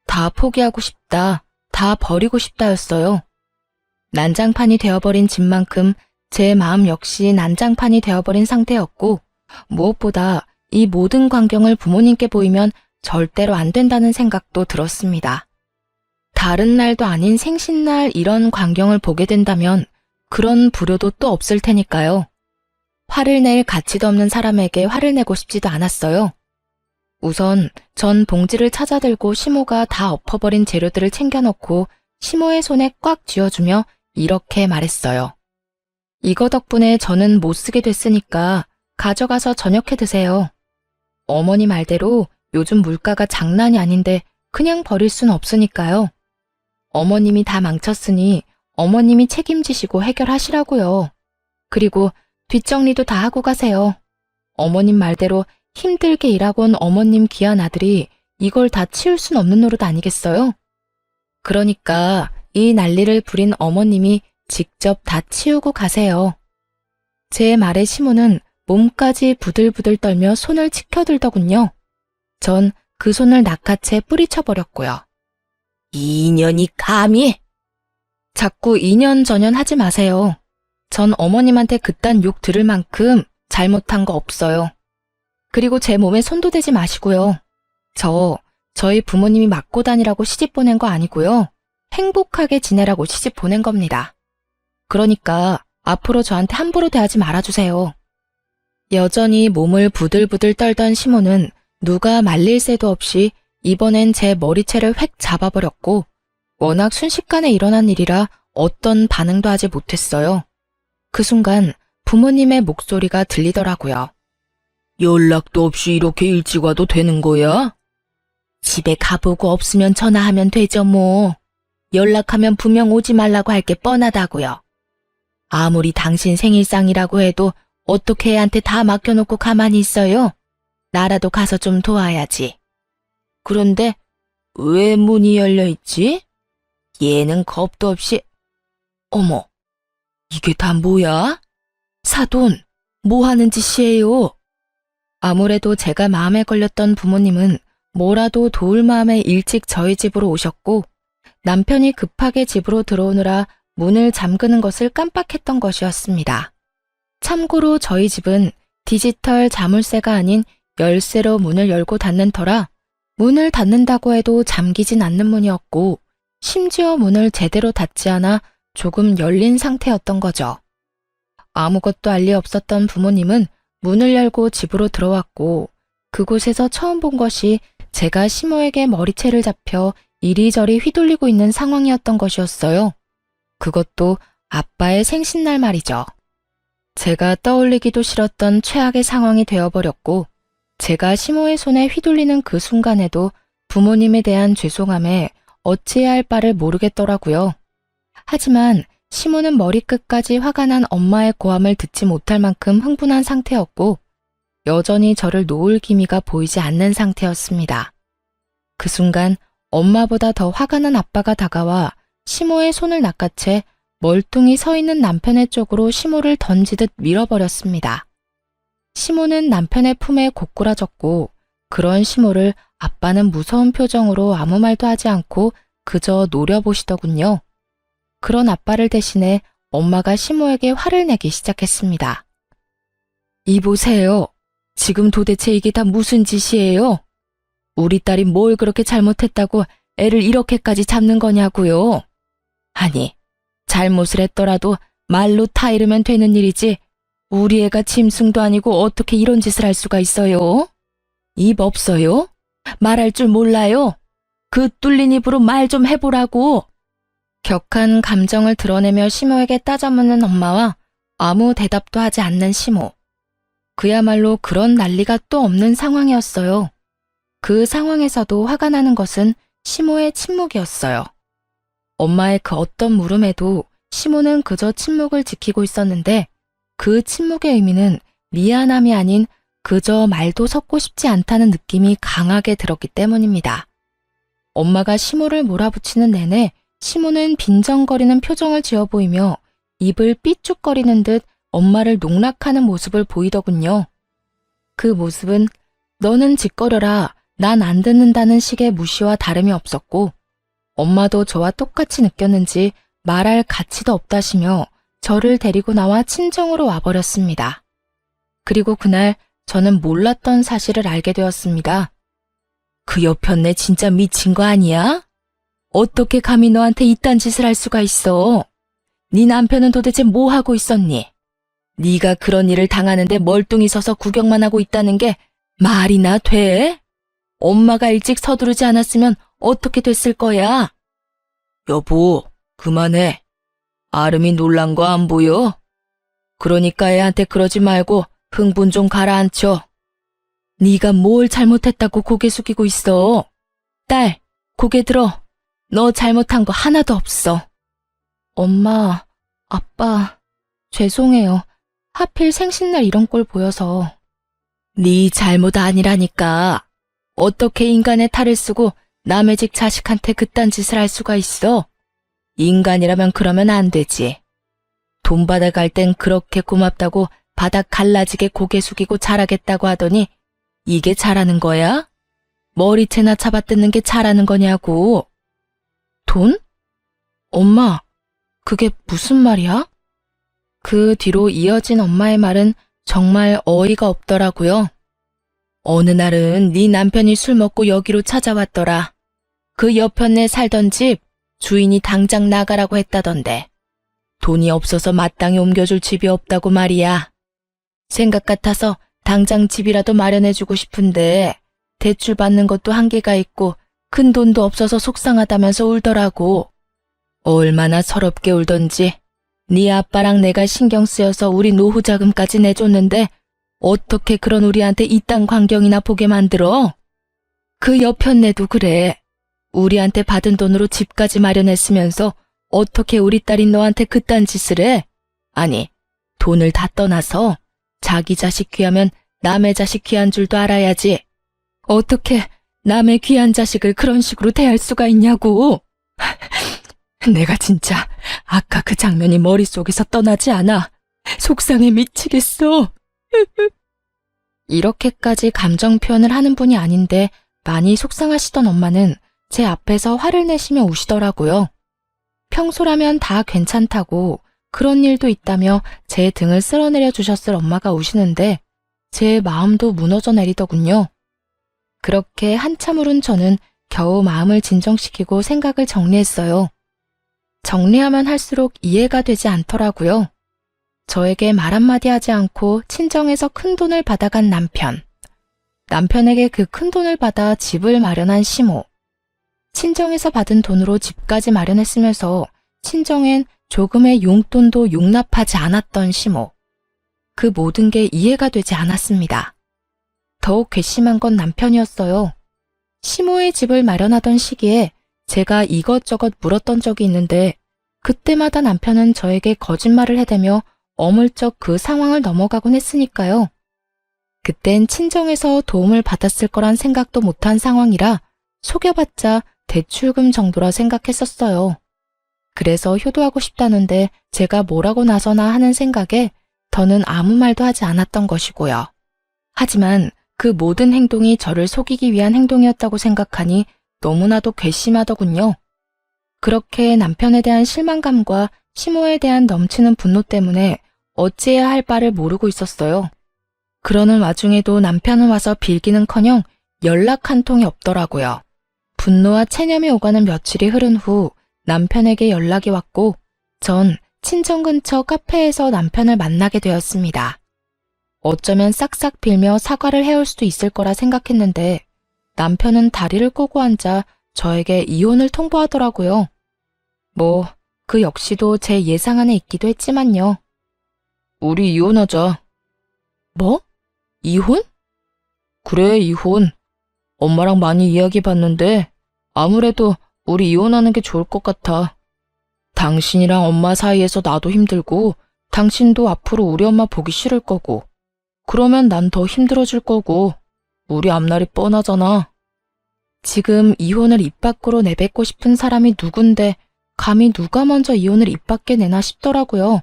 다 포기하고 싶다, 다 버리고 싶다였어요. 난장판이 되어버린 집만큼 제 마음 역시 난장판이 되어버린 상태였고, 무엇보다 이 모든 광경을 부모님께 보이면 절대로 안 된다는 생각도 들었습니다. 다른 날도 아닌 생신날 이런 광경을 보게 된다면 그런 불효도 또 없을 테니까요. 화를 낼 가치도 없는 사람에게 화를 내고 싶지도 않았어요. 우선 전 봉지를 찾아들고 시모가 다 엎어버린 재료들을 챙겨놓고 시모의 손에 꽉 쥐어주며 이렇게 말했어요. 이거 덕분에 저는 못 쓰게 됐으니까 가져가서 저녁해 드세요. 어머니 말대로 요즘 물가가 장난이 아닌데 그냥 버릴 순 없으니까요. 어머님이 다 망쳤으니 어머님이 책임지시고 해결하시라고요. 그리고 뒷정리도 다 하고 가세요. 어머님 말대로 힘들게 일하고 온 어머님 귀한 아들이 이걸 다 치울 순 없는 노릇 아니겠어요? 그러니까 이 난리를 부린 어머님이 직접 다 치우고 가세요. 제 말에 시모는 몸까지 부들부들 떨며 손을 치켜들더군요. 전 그 손을 낚아채 뿌리쳐버렸고요. 이년이 감히! 자꾸 이년저년 하지 마세요. 전 어머님한테 그딴 욕 들을 만큼 잘못한 거 없어요. 그리고 제 몸에 손도 대지 마시고요. 저희 부모님이 맞고 다니라고 시집 보낸 거 아니고요. 행복하게 지내라고 시집 보낸 겁니다. 그러니까 앞으로 저한테 함부로 대하지 말아주세요. 여전히 몸을 부들부들 떨던 시모는 누가 말릴 새도 없이 이번엔 제 머리채를 획 잡아버렸고 워낙 순식간에 일어난 일이라 어떤 반응도 하지 못했어요. 그 순간 부모님의 목소리가 들리더라고요. 연락도 없이 이렇게 일찍 와도 되는 거야? 집에 가보고 없으면 전화하면 되죠 뭐. 연락하면 분명 오지 말라고 할 게 뻔하다고요. 아무리 당신 생일상이라고 해도 어떻게 애한테 다 맡겨놓고 가만히 있어요? 나라도 가서 좀 도와야지. 그런데 왜 문이 열려있지? 얘는 겁도 없이... 어머, 이게 다 뭐야? 사돈, 뭐 하는 짓이에요? 아무래도 제가 마음에 걸렸던 부모님은 뭐라도 도울 마음에 일찍 저희 집으로 오셨고 남편이 급하게 집으로 들어오느라 문을 잠그는 것을 깜빡했던 것이었습니다. 참고로 저희 집은 디지털 자물쇠가 아닌 열쇠로 문을 열고 닫는 터라 문을 닫는다고 해도 잠기진 않는 문이었고 심지어 문을 제대로 닫지 않아 조금 열린 상태였던 거죠. 아무것도 알 리 없었던 부모님은 문을 열고 집으로 들어왔고 그곳에서 처음 본 것이 제가 시모에게 머리채를 잡혀 이리저리 휘둘리고 있는 상황이었던 것이었어요. 그것도 아빠의 생신날 말이죠. 제가 떠올리기도 싫었던 최악의 상황이 되어버렸고 제가 시모의 손에 휘둘리는 그 순간에도 부모님에 대한 죄송함에 어찌해야 할 바를 모르겠더라고요. 하지만 시모는 머리끝까지 화가 난 엄마의 고함을 듣지 못할 만큼 흥분한 상태였고 여전히 저를 놓을 기미가 보이지 않는 상태였습니다. 그 순간 엄마보다 더 화가 난 아빠가 다가와 시모의 손을 낚아채 멀뚱히 서 있는 남편의 쪽으로 시모를 던지듯 밀어버렸습니다. 시모는 남편의 품에 고꾸라졌고 그런 시모를 아빠는 무서운 표정으로 아무 말도 하지 않고 그저 노려보시더군요. 그런 아빠를 대신해 엄마가 시모에게 화를 내기 시작했습니다. 이보세요. 지금 도대체 이게 다 무슨 짓이에요? 우리 딸이 뭘 그렇게 잘못했다고 애를 이렇게까지 잡는 거냐고요? 아니, 잘못을 했더라도 말로 타이르면 되는 일이지 우리 애가 짐승도 아니고 어떻게 이런 짓을 할 수가 있어요? 입 없어요? 말할 줄 몰라요? 그 뚫린 입으로 말 좀 해보라고. 격한 감정을 드러내며 시모에게 따져묻는 엄마와 아무 대답도 하지 않는 시모. 그야말로 그런 난리가 또 없는 상황이었어요. 그 상황에서도 화가 나는 것은 시모의 침묵이었어요. 엄마의 그 어떤 물음에도 시모는 그저 침묵을 지키고 있었는데 그 침묵의 의미는 미안함이 아닌 그저 말도 섞고 싶지 않다는 느낌이 강하게 들었기 때문입니다. 엄마가 시모를 몰아붙이는 내내 시모는 빈정거리는 표정을 지어 보이며 입을 삐죽거리는 듯 엄마를 농락하는 모습을 보이더군요. 그 모습은 너는 짓거려라, 난 안 듣는다는 식의 무시와 다름이 없었고 엄마도 저와 똑같이 느꼈는지 말할 가치도 없다시며 저를 데리고 나와 친정으로 와버렸습니다. 그리고 그날 저는 몰랐던 사실을 알게 되었습니다. 그 여편네 진짜 미친 거 아니야? 어떻게 감히 너한테 이딴 짓을 할 수가 있어? 네 남편은 도대체 뭐 하고 있었니? 네가 그런 일을 당하는데 멀뚱히 서서 구경만 하고 있다는 게 말이나 돼? 엄마가 일찍 서두르지 않았으면 어떻게 됐을 거야? 여보, 그만해. 아름이 놀란 거 안 보여? 그러니까 애한테 그러지 말고 흥분 좀 가라앉혀. 네가 뭘 잘못했다고 고개 숙이고 있어. 딸, 고개 들어. 너 잘못한 거 하나도 없어. 엄마, 아빠, 죄송해요. 하필 생신날 이런 꼴 보여서. 네 잘못 아니라니까. 어떻게 인간의 탈을 쓰고 남의 집 자식한테 그딴 짓을 할 수가 있어? 인간이라면 그러면 안 되지. 돈 받아갈 땐 그렇게 고맙다고 바닥 갈라지게 고개 숙이고 잘하겠다고 하더니 이게 잘하는 거야? 머리채나 잡아뜯는 게 잘하는 거냐고. 돈? 엄마, 그게 무슨 말이야? 그 뒤로 이어진 엄마의 말은 정말 어이가 없더라고요. 어느 날은 네 남편이 술 먹고 여기로 찾아왔더라. 그 옆편에 살던 집 주인이 당장 나가라고 했다던데. 돈이 없어서 마땅히 옮겨줄 집이 없다고 말이야. 생각 같아서 당장 집이라도 마련해주고 싶은데 대출 받는 것도 한계가 있고 큰 돈도 없어서 속상하다면서 울더라고. 얼마나 서럽게 울던지. 네 아빠랑 내가 신경 쓰여서 우리 노후 자금까지 내줬는데 어떻게 그런 우리한테 이딴 광경이나 보게 만들어? 그 옆편네도 그래. 우리한테 받은 돈으로 집까지 마련했으면서 어떻게 우리 딸인 너한테 그딴 짓을 해? 아니, 돈을 다 떠나서 자기 자식 귀하면 남의 자식 귀한 줄도 알아야지. 어떻게 남의 귀한 자식을 그런 식으로 대할 수가 있냐고. 내가 진짜 아까 그 장면이 머릿속에서 떠나지 않아. 속상해 미치겠어. 이렇게까지 감정 표현을 하는 분이 아닌데 많이 속상하시던 엄마는 제 앞에서 화를 내시며 우시더라고요. 평소라면 다 괜찮다고 그런 일도 있다며 제 등을 쓸어내려 주셨을 엄마가 우시는데 제 마음도 무너져 내리더군요. 그렇게 한참 울은 저는 겨우 마음을 진정시키고 생각을 정리했어요. 정리하면 할수록 이해가 되지 않더라고요. 저에게 말 한마디 하지 않고 친정에서 큰 돈을 받아간 남편. 남편에게 그 큰 돈을 받아 집을 마련한 시모. 친정에서 받은 돈으로 집까지 마련했으면서 친정엔 조금의 용돈도 용납하지 않았던 시모. 그 모든 게 이해가 되지 않았습니다. 더욱 괘씸한 건 남편이었어요. 시모의 집을 마련하던 시기에 제가 이것저것 물었던 적이 있는데 그때마다 남편은 저에게 거짓말을 해대며 어물쩍 그 상황을 넘어가곤 했으니까요. 그땐 친정에서 도움을 받았을 거란 생각도 못한 상황이라 속여봤자 대출금 정도라 생각했었어요. 그래서 효도하고 싶다는데 제가 뭐라고 나서나 하는 생각에 더는 아무 말도 하지 않았던 것이고요. 하지만 그 모든 행동이 저를 속이기 위한 행동이었다고 생각하니 너무나도 괘씸하더군요. 그렇게 남편에 대한 실망감과 시모에 대한 넘치는 분노 때문에 어찌해야 할 바를 모르고 있었어요. 그러는 와중에도 남편은 와서 빌기는커녕 연락 한 통이 없더라고요. 분노와 체념이 오가는 며칠이 흐른 후 남편에게 연락이 왔고 전 친정 근처 카페에서 남편을 만나게 되었습니다. 어쩌면 싹싹 빌며 사과를 해올 수도 있을 거라 생각했는데 남편은 다리를 꼬고 앉아 저에게 이혼을 통보하더라고요. 그 역시도 제 예상 안에 있기도 했지만요. 우리 이혼하자. 뭐? 이혼? 그래, 이혼. 엄마랑 많이 이야기해봤는데 아무래도 우리 이혼하는 게 좋을 것 같아. 당신이랑 엄마 사이에서 나도 힘들고 당신도 앞으로 우리 엄마 보기 싫을 거고 그러면 난 더 힘들어질 거고 우리 앞날이 뻔하잖아. 지금 이혼을 입 밖으로 내뱉고 싶은 사람이 누군데 감히 누가 먼저 이혼을 입 밖에 내나 싶더라고요.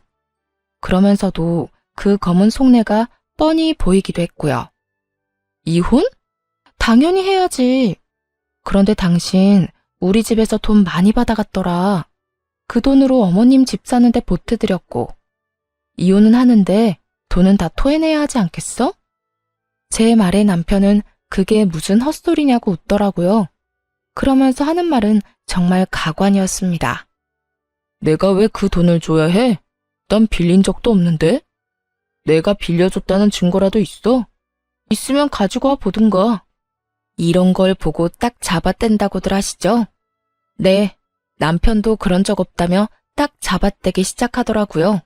그러면서도 그 검은 속내가 뻔히 보이기도 했고요. 이혼? 당연히 해야지. 그런데 당신 우리 집에서 돈 많이 받아갔더라. 그 돈으로 어머님 집 사는데 보태드렸고 이혼은 하는데 돈은 다 토해내야 하지 않겠어? 제 말에 남편은 그게 무슨 헛소리냐고 웃더라고요. 그러면서 하는 말은 정말 가관이었습니다. 내가 왜 그 돈을 줘야 해? 난 빌린 적도 없는데? 내가 빌려줬다는 증거라도 있어? 있으면 가지고 와 보든가. 이런 걸 보고 딱 잡아댄다고들 하시죠? 네, 남편도 그런 적 없다며 딱 잡아떼기 시작하더라고요.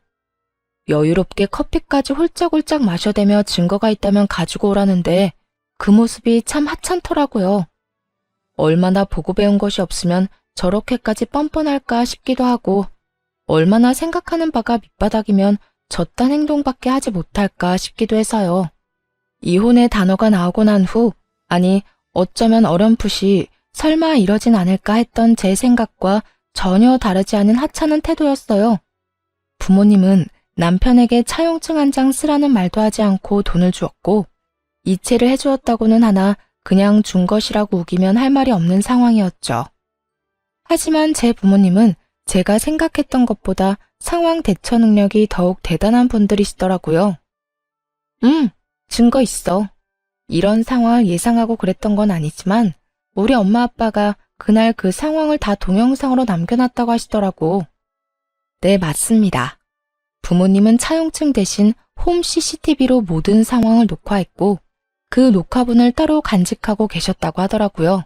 여유롭게 커피까지 홀짝홀짝 마셔대며 증거가 있다면 가지고 오라는데 그 모습이 참 하찮더라고요. 얼마나 보고 배운 것이 없으면 저렇게까지 뻔뻔할까 싶기도 하고 얼마나 생각하는 바가 밑바닥이면 저딴 행동밖에 하지 못할까 싶기도 해서요. 이혼의 단어가 나오고 난 후, 아니 어쩌면 어렴풋이 설마 이러진 않을까 했던 제 생각과 전혀 다르지 않은 하찮은 태도였어요. 부모님은 남편에게 차용증 한 장 쓰라는 말도 하지 않고 돈을 주었고 이체를 해주었다고는 하나 그냥 준 것이라고 우기면 할 말이 없는 상황이었죠. 하지만 제 부모님은 제가 생각했던 것보다 상황 대처 능력이 더욱 대단한 분들이시더라고요. 증거 있어. 이런 상황을 예상하고 그랬던 건 아니지만 우리 엄마 아빠가 그날 그 상황을 다 동영상으로 남겨놨다고 하시더라고. 네, 맞습니다. 부모님은 차용증 대신 홈 CCTV로 모든 상황을 녹화했고 그 녹화본을 따로 간직하고 계셨다고 하더라고요.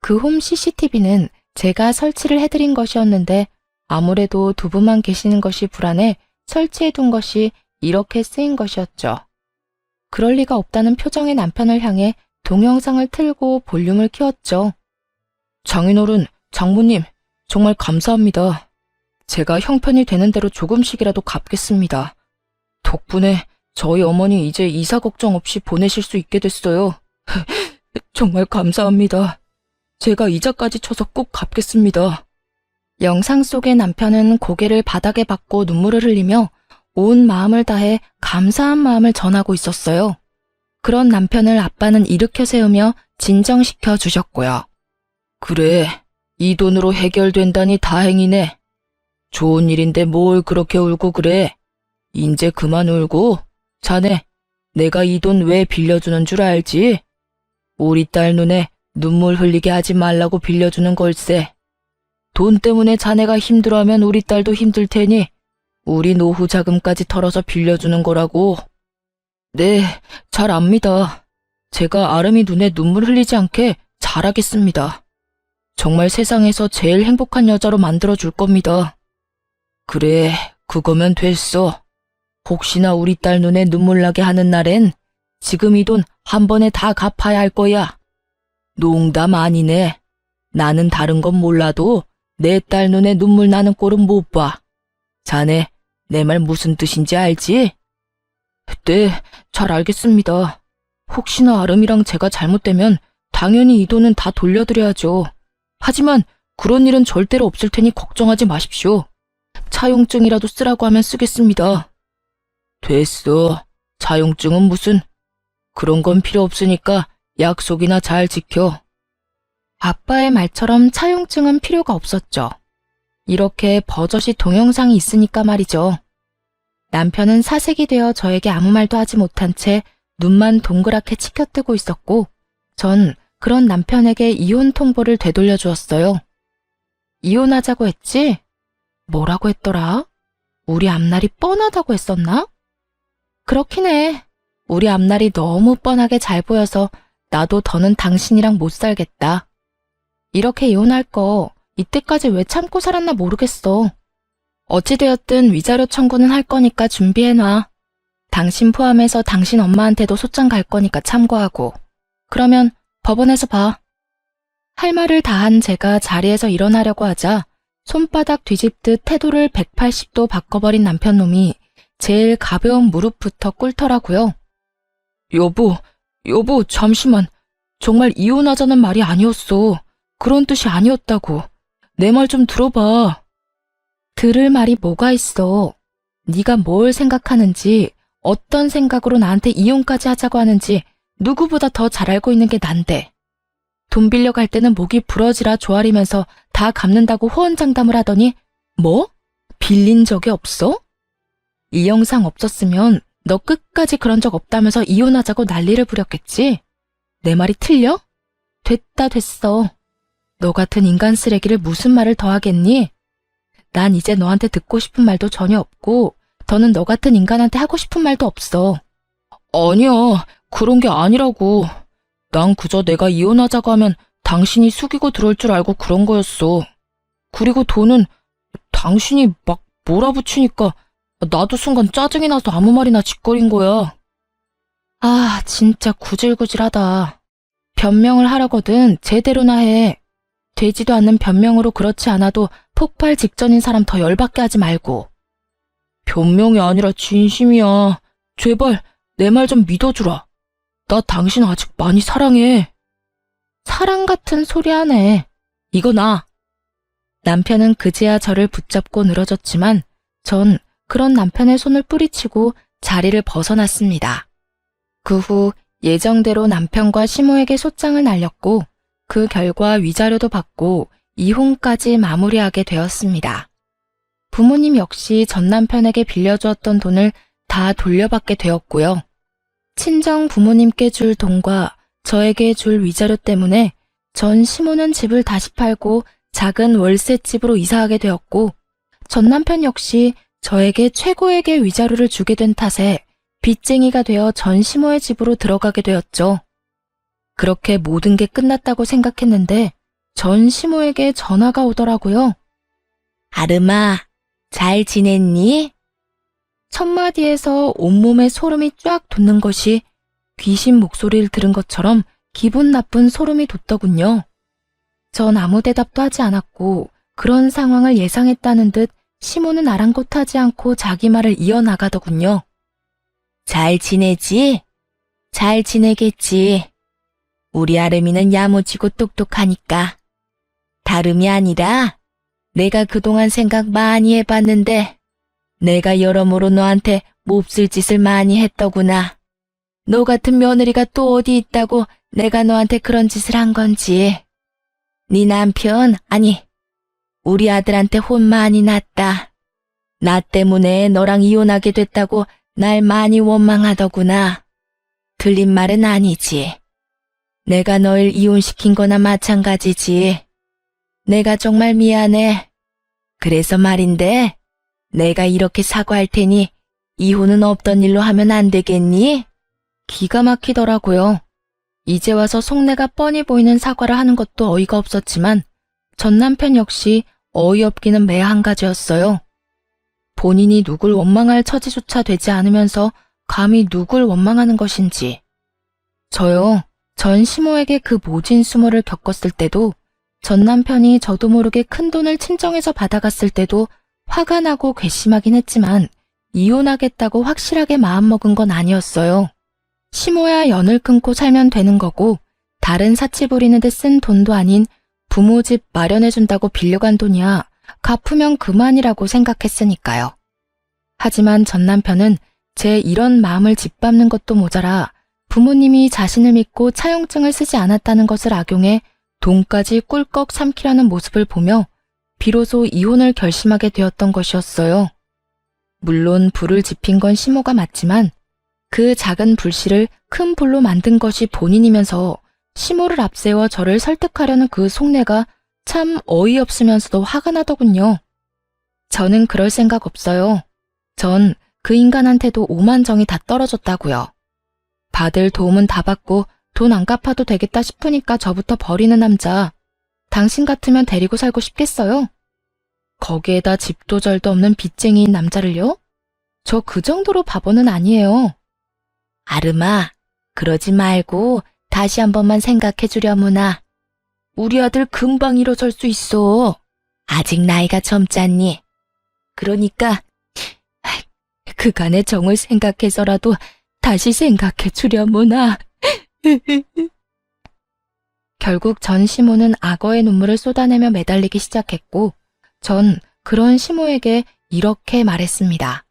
그 홈 CCTV는 제가 설치를 해드린 것이었는데 아무래도 두 분만 계시는 것이 불안해 설치해둔 것이 이렇게 쓰인 것이었죠. 그럴 리가 없다는 표정의 남편을 향해 동영상을 틀고 볼륨을 키웠죠. 장인어른, 장모님, 정말 감사합니다. 제가 형편이 되는 대로 조금씩이라도 갚겠습니다. 덕분에 저희 어머니 이제 이사 걱정 없이 보내실 수 있게 됐어요. 정말 감사합니다. 제가 이자까지 쳐서 꼭 갚겠습니다. 영상 속의 남편은 고개를 바닥에 박고 눈물을 흘리며 온 마음을 다해 감사한 마음을 전하고 있었어요. 그런 남편을 아빠는 일으켜 세우며 진정시켜 주셨고요. 그래, 이 돈으로 해결된다니 다행이네. 좋은 일인데 뭘 그렇게 울고 그래. 인제 그만 울고. 자네, 내가 이 돈 왜 빌려주는 줄 알지? 우리 딸 눈에 눈물 흘리게 하지 말라고 빌려주는 걸세. 돈 때문에 자네가 힘들어하면 우리 딸도 힘들 테니 우리 노후 자금까지 털어서 빌려주는 거라고. 네, 잘 압니다. 제가 아름이 눈에 눈물 흘리지 않게 잘하겠습니다. 정말 세상에서 제일 행복한 여자로 만들어줄 겁니다. 그래, 그거면 됐어. 혹시나 우리 딸 눈에 눈물 나게 하는 날엔 지금 이 돈 한 번에 다 갚아야 할 거야. 농담 아니네. 나는 다른 건 몰라도 내 딸 눈에 눈물 나는 꼴은 못 봐. 자네, 내 말 무슨 뜻인지 알지? 네, 잘 알겠습니다. 혹시나 아름이랑 제가 잘못되면 당연히 이 돈은 다 돌려드려야죠. 하지만 그런 일은 절대로 없을 테니 걱정하지 마십시오. 차용증이라도 쓰라고 하면 쓰겠습니다. 됐어. 차용증은 무슨. 그런 건 필요 없으니까 약속이나 잘 지켜. 아빠의 말처럼 차용증은 필요가 없었죠. 이렇게 버젓이 동영상이 있으니까 말이죠. 남편은 사색이 되어 저에게 아무 말도 하지 못한 채 눈만 동그랗게 치켜뜨고 있었고 전 그런 남편에게 이혼 통보를 되돌려 주었어요. 이혼하자고 했지? 뭐라고 했더라? 우리 앞날이 뻔하다고 했었나? 그렇긴 해. 우리 앞날이 너무 뻔하게 잘 보여서 나도 더는 당신이랑 못 살겠다. 이렇게 이혼할 거 이때까지 왜 참고 살았나 모르겠어. 어찌되었든 위자료 청구는 할 거니까 준비해놔. 당신 포함해서 당신 엄마한테도 소장 갈 거니까 참고하고. 그러면 법원에서 봐. 할 말을 다 한 제가 자리에서 일어나려고 하자 손바닥 뒤집듯 태도를 180도 바꿔버린 남편놈이 제일 가벼운 무릎부터 꿇더라고요. 여보, 잠시만. 정말 이혼하자는 말이 아니었어. 그런 뜻이 아니었다고. 내 말 좀 들어봐. 들을 말이 뭐가 있어. 네가 뭘 생각하는지, 어떤 생각으로 나한테 이혼까지 하자고 하는지 누구보다 더 잘 알고 있는 게 난데. 돈 빌려갈 때는 목이 부러지라 조아리면서 다 갚는다고 호언장담을 하더니 뭐? 빌린 적이 없어? 이 영상 없었으면 너 끝까지 그런 적 없다면서 이혼하자고 난리를 부렸겠지? 내 말이 틀려? 됐어. 너 같은 인간 쓰레기를 무슨 말을 더 하겠니? 난 이제 너한테 듣고 싶은 말도 전혀 없고 더는 너 같은 인간한테 하고 싶은 말도 없어. 아니야, 그런 게 아니라고. 난 그저 내가 이혼하자고 하면 당신이 숙이고 들어올 줄 알고 그런 거였어. 그리고 돈은 당신이 막 몰아붙이니까 나도 순간 짜증이 나서 아무 말이나 짓거린 거야. 아, 진짜 구질구질하다. 변명을 하라거든 제대로나 해. 되지도 않는 변명으로 그렇지 않아도 폭발 직전인 사람 더 열받게 하지 말고. 변명이 아니라 진심이야. 제발 내 말 좀 믿어주라. 나 당신 아직 많이 사랑해. 사랑 같은 소리 하네. 이거 나. 남편은 그제야 저를 붙잡고 늘어졌지만 전 그런 남편의 손을 뿌리치고 자리를 벗어났습니다. 그 후 예정대로 남편과 시모에게 소장을 날렸고 그 결과 위자료도 받고 이혼까지 마무리하게 되었습니다. 부모님 역시 전 남편에게 빌려주었던 돈을 다 돌려받게 되었고요. 친정 부모님께 줄 돈과 저에게 줄 위자료 때문에 전 시모는 집을 다시 팔고 작은 월세집으로 이사하게 되었고, 전 남편 역시 저에게 최고액의 위자료를 주게 된 탓에 빚쟁이가 되어 전 시모의 집으로 들어가게 되었죠. 그렇게 모든 게 끝났다고 생각했는데 전 시모에게 전화가 오더라고요. 아름아, 잘 지냈니? 첫 마디에서 온몸에 소름이 쫙 돋는 것이 귀신 목소리를 들은 것처럼 기분 나쁜 소름이 돋더군요. 전 아무 대답도 하지 않았고 그런 상황을 예상했다는 듯 시모는 아랑곳하지 않고 자기 말을 이어나가더군요. 잘 지내지? 잘 지내겠지. 우리 아름이는 야무지고 똑똑하니까. 다름이 아니라 내가 그동안 생각 많이 해봤는데 내가 여러모로 너한테 몹쓸 짓을 많이 했더구나. 너 같은 며느리가 또 어디 있다고 내가 너한테 그런 짓을 한 건지. 네 남편, 아니 우리 아들한테 혼 많이 났다. 나 때문에 너랑 이혼하게 됐다고 날 많이 원망하더구나. 틀린 말은 아니지. 내가 널 이혼시킨 거나 마찬가지지. 내가 정말 미안해. 그래서 말인데 내가 이렇게 사과할 테니 이혼은 없던 일로 하면 안 되겠니? 기가 막히더라고요. 이제 와서 속내가 뻔히 보이는 사과를 하는 것도 어이가 없었지만 전 남편 역시 어이없기는 매 한 가지였어요. 본인이 누굴 원망할 처지조차 되지 않으면서 감히 누굴 원망하는 것인지. 저요, 전 시모에게 그 모진 수모를 겪었을 때도, 전 남편이 저도 모르게 큰 돈을 친정에서 받아갔을 때도 화가 나고 괘씸하긴 했지만 이혼하겠다고 확실하게 마음먹은 건 아니었어요. 시모야 연을 끊고 살면 되는 거고 다른 사치 부리는 데 쓴 돈도 아닌 부모 집 마련해준다고 빌려간 돈이야 갚으면 그만이라고 생각했으니까요. 하지만 전 남편은 제 이런 마음을 짓밟는 것도 모자라 부모님이 자신을 믿고 차용증을 쓰지 않았다는 것을 악용해 돈까지 꿀꺽 삼키려는 모습을 보며 비로소 이혼을 결심하게 되었던 것이었어요. 물론 불을 지핀 건 시모가 맞지만 그 작은 불씨를 큰 불로 만든 것이 본인이면서 시모를 앞세워 저를 설득하려는 그 속내가 참 어이없으면서도 화가 나더군요. 저는 그럴 생각 없어요. 전 그 인간한테도 오만정이 다 떨어졌다고요. 받을 도움은 다 받고 돈 안 갚아도 되겠다 싶으니까 저부터 버리는 남자. 당신 같으면 데리고 살고 싶겠어요? 거기에다 집도 절도 없는 빚쟁이인 남자를요? 저 그 정도로 바보는 아니에요. 아름아, 그러지 말고 다시 한 번만 생각해 주려무나. 우리 아들 금방 일어설 수 있어. 아직 나이가 젊잖니. 그러니까 그간의 정을 생각해서라도 다시 생각해 주려무나. 결국 전 시모는 악어의 눈물을 쏟아내며 매달리기 시작했고 전 그런 시모에게 이렇게 말했습니다.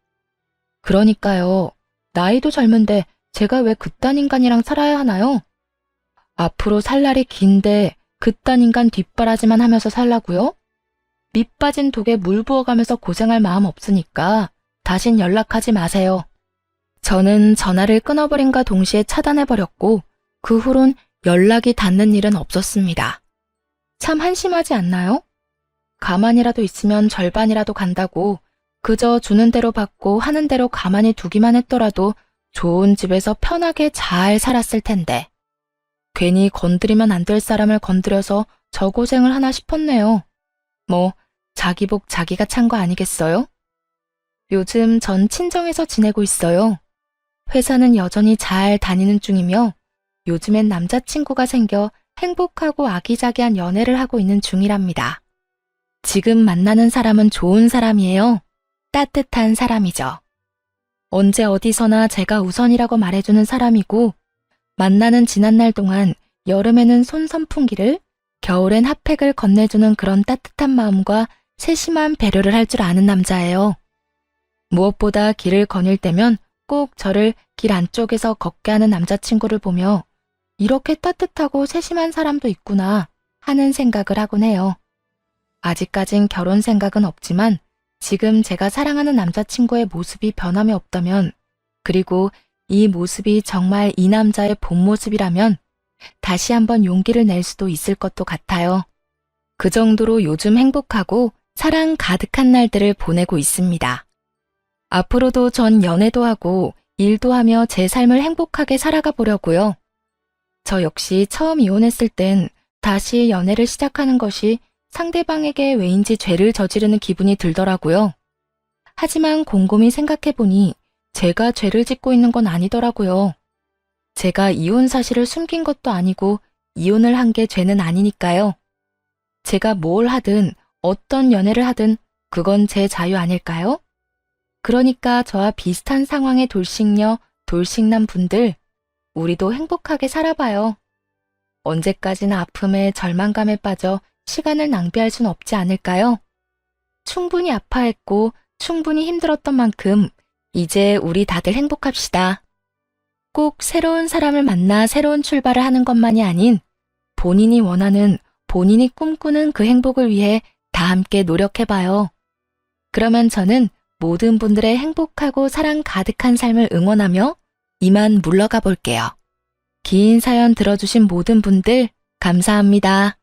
그러니까요. 나이도 젊은데 제가 왜 그딴 인간이랑 살아야 하나요? 앞으로 살 날이 긴데 그딴 인간 뒷바라지만 하면서 살라고요? 밑 빠진 독에 물 부어가면서 고생할 마음 없으니까 다신 연락하지 마세요. 저는 전화를 끊어버린과 동시에 차단해버렸고 그 후론 연락이 닿는 일은 없었습니다. 참 한심하지 않나요? 가만히라도 있으면 절반이라도 간다고 그저 주는 대로 받고 하는 대로 가만히 두기만 했더라도 좋은 집에서 편하게 잘 살았을 텐데. 괜히 건드리면 안 될 사람을 건드려서 저 고생을 하나 싶었네요. 뭐 자기 복 자기가 찬 거 아니겠어요? 요즘 전 친정에서 지내고 있어요. 회사는 여전히 잘 다니는 중이며 요즘엔 남자친구가 생겨 행복하고 아기자기한 연애를 하고 있는 중이랍니다. 지금 만나는 사람은 좋은 사람이에요. 따뜻한 사람이죠. 언제 어디서나 제가 우선이라고 말해주는 사람이고 만나는 지난날 동안 여름에는 손선풍기를 겨울엔 핫팩을 건네주는 그런 따뜻한 마음과 세심한 배려를 할 줄 아는 남자예요. 무엇보다 길을 거닐 때면 꼭 저를 길 안쪽에서 걷게 하는 남자친구를 보며 이렇게 따뜻하고 세심한 사람도 있구나 하는 생각을 하곤 해요. 아직까진 결혼 생각은 없지만 지금 제가 사랑하는 남자친구의 모습이 변함이 없다면 그리고 이 모습이 정말 이 남자의 본 모습이라면 다시 한번 용기를 낼 수도 있을 것도 같아요. 그 정도로 요즘 행복하고 사랑 가득한 날들을 보내고 있습니다. 앞으로도 전 연애도 하고 일도 하며 제 삶을 행복하게 살아가 보려고요. 저 역시 처음 이혼했을 땐 다시 연애를 시작하는 것이 상대방에게 왜인지 죄를 저지르는 기분이 들더라고요. 하지만 곰곰이 생각해보니 제가 죄를 짓고 있는 건 아니더라고요. 제가 이혼 사실을 숨긴 것도 아니고 이혼을 한 게 죄는 아니니까요. 제가 뭘 하든 어떤 연애를 하든 그건 제 자유 아닐까요? 그러니까 저와 비슷한 상황의 돌싱녀, 돌싱남 분들, 우리도 행복하게 살아봐요. 언제까지나 아픔에 절망감에 빠져 시간을 낭비할 순 없지 않을까요? 충분히 아파했고 충분히 힘들었던 만큼 이제 우리 다들 행복합시다. 꼭 새로운 사람을 만나 새로운 출발을 하는 것만이 아닌 본인이 원하는, 본인이 꿈꾸는 그 행복을 위해 다 함께 노력해봐요. 그러면 저는 모든 분들의 행복하고 사랑 가득한 삶을 응원하며 이만 물러가 볼게요. 긴 사연 들어주신 모든 분들 감사합니다.